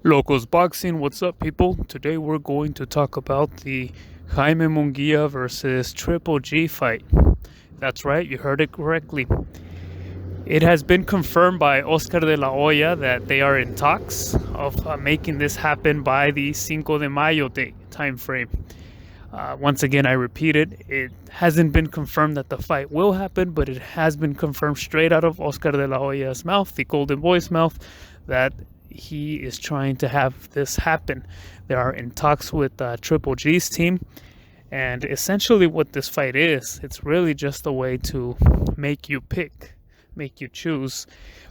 Lokoz Boxing, what's up, people? Today we're going to talk about the Jaime Munguia versus Triple G fight. That's right, you heard it correctly. It has been confirmed by Oscar de la Hoya that they are in talks of making this happen by the Cinco de Mayo time frame. Once again, I repeat it hasn't been confirmed that the fight will happen, but it has been confirmed straight out of Oscar de la Hoya's mouth, the Golden Boy's mouth, that he is trying to have this happen. They are in talks with Triple G's team, and essentially what this fight is, it's really just a way to make you choose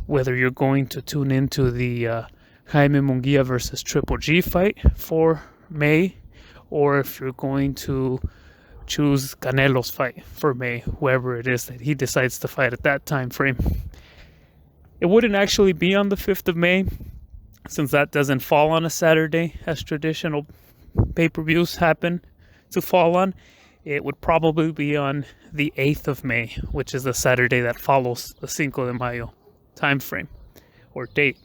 whether you're going to tune into the Jaime Munguia versus Triple G fight for May, or if you're going to choose Canelo's fight for May, whoever it is that he decides to fight at that time frame. It wouldn't actually be on the 5th of May, since that doesn't fall on a Saturday as traditional pay-per-views happen to fall on. It would probably be on the 8th of May, which is the Saturday that follows the Cinco de Mayo time frame or date.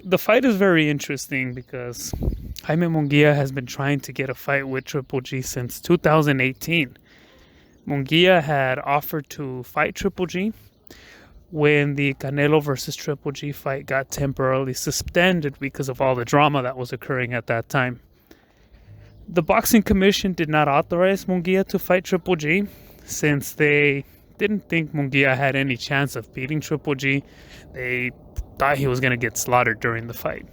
The fight is very interesting because Jaime Munguia has been trying to get a fight with Triple G since 2018. Munguia had offered to fight Triple G when the Canelo versus Triple G fight got temporarily suspended because of all the drama that was occurring at that time. The Boxing Commission did not authorize Munguia to fight Triple G since they didn't think Munguia had any chance of beating Triple G. They thought he was going to get slaughtered during the fight,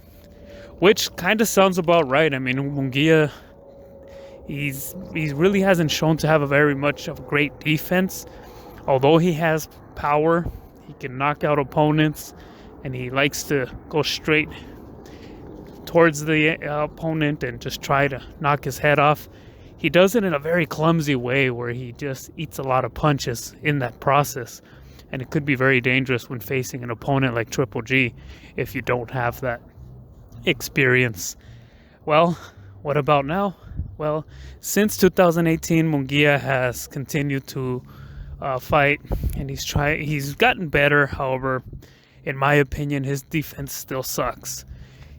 which kind of sounds about right. I mean, Munguia, he really hasn't shown to have a very much of a great defense. Although he has power, he can knock out opponents, and he likes to go straight towards the opponent and just try to knock his head off. He does it in a very clumsy way where he just eats a lot of punches in that process, and it could be very dangerous when facing an opponent like Triple G if you don't have that experience. Well, what about now? Well, since 2018, Munguia has continued to fight, and he's gotten better. However, in my opinion, his defense still sucks.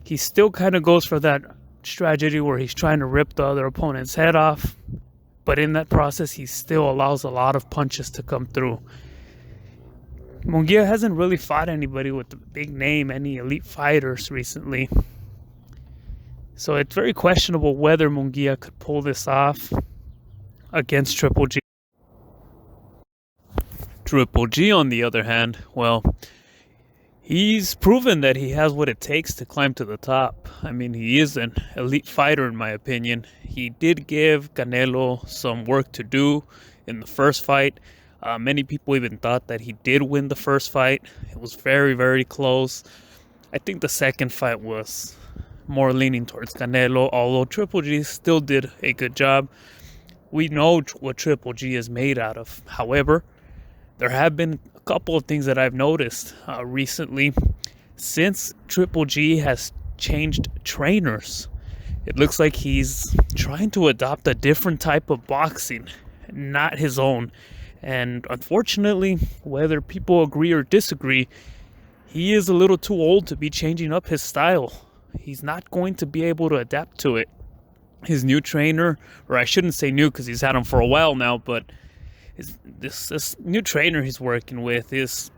He still kind of goes for that strategy where he's trying to rip the other opponent's head off, but in that process, he still allows a lot of punches to come through. Munguia hasn't really fought anybody with a big name, any elite fighters recently, so it's very questionable whether Munguia could pull this off against Triple G. Triple G, on the other hand, well, he's proven that he has what it takes to climb to the top. I mean, he is an elite fighter in my opinion. He did give Canelo some work to do in the first fight. Many people even thought that he did win the first fight. It was very, very close. I think the second fight was more leaning towards Canelo, although Triple G still did a good job. We know what Triple G is made out of. However, there have been a couple of things that I've noticed recently since Triple G has changed trainers. It looks like he's trying to adopt a different type of boxing, not his own. And unfortunately, whether people agree or disagree, he is a little too old to be changing up his style. He's not going to be able to adapt to it. His new trainer, or I shouldn't say new because he's had him for a while now, but this new trainer he's working with is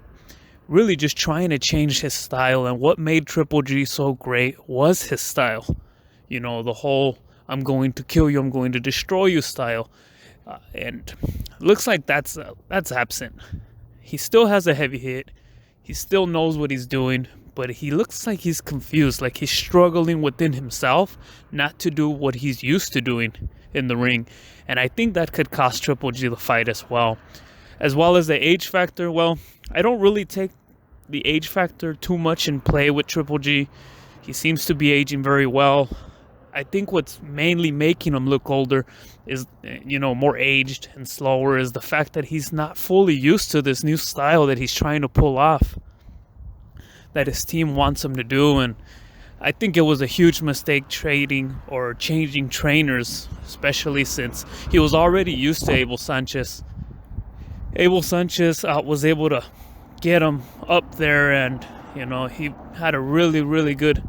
really just trying to change his style. And what made Triple G so great was his style. You know, the whole "I'm going to kill you, I'm going to destroy you" style. And looks like that's absent. He still has a heavy hit. He still knows what he's doing, but he looks like he's confused, like he's struggling within himself not to do what he's used to doing in the ring. And I think that could cost Triple G the fight as well as the age factor. Well, I don't really take the age factor too much in play with Triple G. He seems to be aging very well. I think what's mainly making him look older is, more aged and slower, is the fact that he's not fully used to this new style that he's trying to pull off, that his team wants him to do. And I think it was a huge mistake trading or changing trainers, especially since he was already used to Abel Sanchez. Abel Sanchez was able to get him up there, and he had a really, really good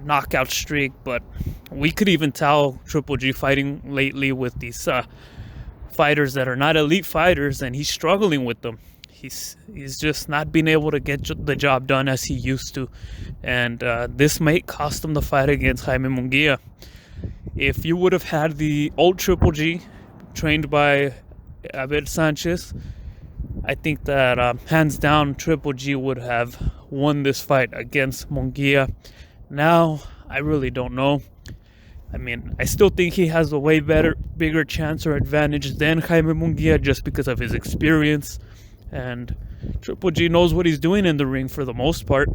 knockout streak. But we could even tell Triple G fighting lately with these fighters that are not elite fighters, and he's struggling with them. He's just not being able to get the job done as he used to, and this might cost him the fight against Jaime Munguia. If you would have had the old Triple G trained by Abel Sanchez, I think that hands down Triple G would have won this fight against Munguia. Now I really don't know. I mean, I still think he has a way bigger chance or advantage than Jaime Munguia just because of his experience. And Triple G knows what he's doing in the ring for the most part.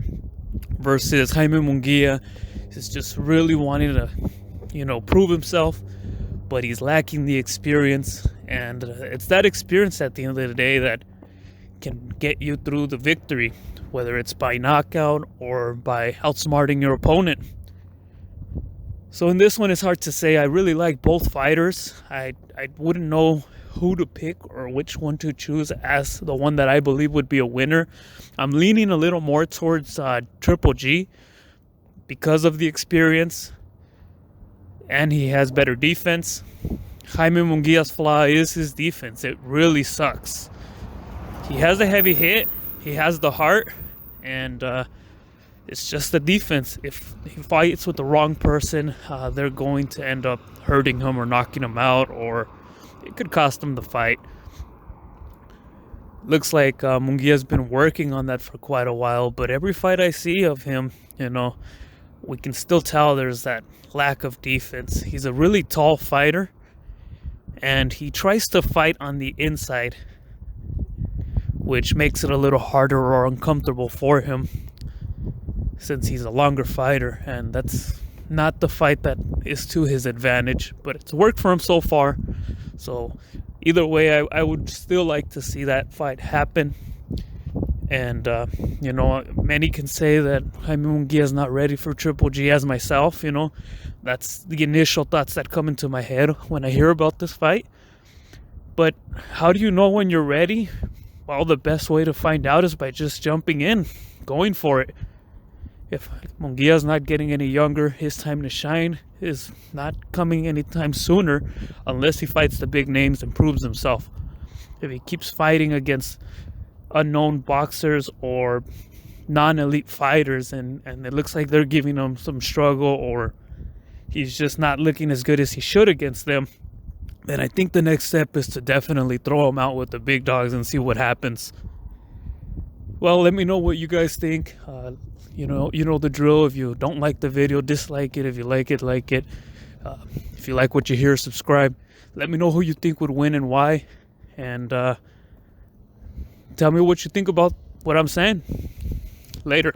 Versus Jaime Munguia is just really wanting to, prove himself. But he's lacking the experience. And it's that experience at the end of the day that can get you through the victory. Whether it's by knockout or by outsmarting your opponent. So in this one, it's hard to say. I really like both fighters. I wouldn't know who to pick or which one to choose as the one that I believe would be a winner. I'm leaning a little more towards Triple G because of the experience, and he has better defense. Jaime Munguia's flaw is his defense. It really sucks. He has a heavy hit. He has the heart, and it's just the defense. If he fights with the wrong person, they're going to end up hurting him or knocking him out, or it could cost him the fight. Looks like Munguia's been working on that for quite a while, but every fight I see of him, we can still tell there's that lack of defense. He's a really tall fighter, and he tries to fight on the inside, which makes it a little harder or uncomfortable for him since he's a longer fighter, and that's not the fight that is to his advantage, but it's worked for him so far. So either way, I would still like to see that fight happen. And many can say that Jaime Munguia is not ready for Triple G, as myself. That's the initial thoughts that come into my head when I hear about this fight. But how do you know when you're ready? Well, the best way to find out is by just jumping in, going for it. If Munguia's not getting any younger, his time to shine is not coming anytime sooner unless he fights the big names and proves himself. If he keeps fighting against unknown boxers or non-elite fighters and it looks like they're giving him some struggle, or he's just not looking as good as he should against them, then I think the next step is to definitely throw him out with the big dogs and see what happens. Well, let me know what you guys think. You know the drill. If you don't like the video, dislike it. If you like it, like it. If you like what you hear, subscribe. Let me know who you think would win and why. And tell me what you think about what I'm saying. Later.